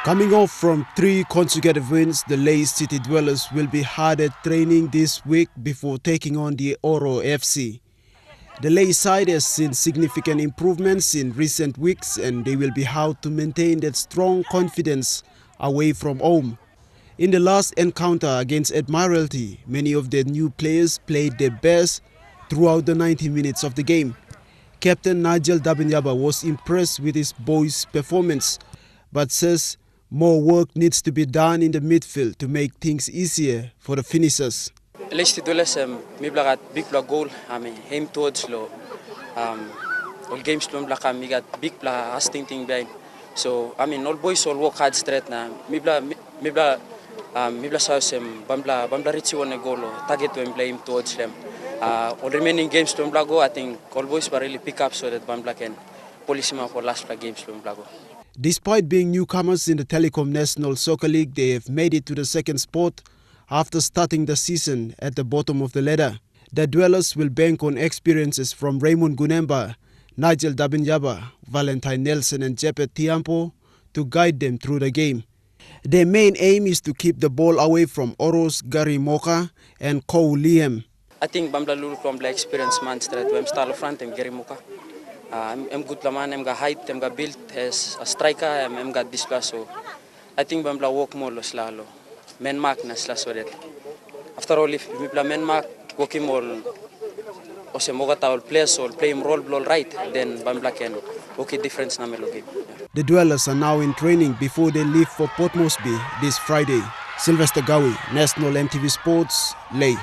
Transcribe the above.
Coming off from 3 consecutive wins, the Lae City Dwellers will be hard at training this week before taking on the Oro FC. The Lae side has seen significant improvements in recent weeks and they will be hard to maintain that strong confidence away from home. In the last encounter against Admiralty, many of their new players played their best throughout the 90 minutes of the game. Captain Nigel Dabinyaba was impressed with his boys' performance, but says more work needs to be done in the midfield to make things easier for the finishers. Lae City Dwellers mi got big goal. Aim towards low. All games lo mi got big hasting thing behind. So all boys all work hard straight na. Mi sa bambla reach one goal. Target to play aim towards them. All remaining games lo go. I think all boys will really pick up so that bambla can police him for last games lo go. Despite being newcomers in the Telecom National Soccer League, they have made it to the second spot after starting the season at the bottom of the ladder. The Dwellers will bank on experiences from Raymond Gunemba, Nigel Dabinyaba, Valentine Nelson and Jepet Tiampo to guide them through the game. Their main aim is to keep the ball away from Oro's Gary Moka and Kou Liam. I think Bambla Lulu from experience man straight to style front and Gary Moka. I'm good man, I'm got height, I'm got build as a striker, I'm got this plus so I think Bambla walk more slalo. Men mark na sla so that. After all, if we play men mark, walking more or se mogata all players or play him role right, then Bambla can okay difference na melo game. The Dwellers are now in training before they leave for Port Moresby this Friday. Sylvester Gawi, National MTV Sports, Lae.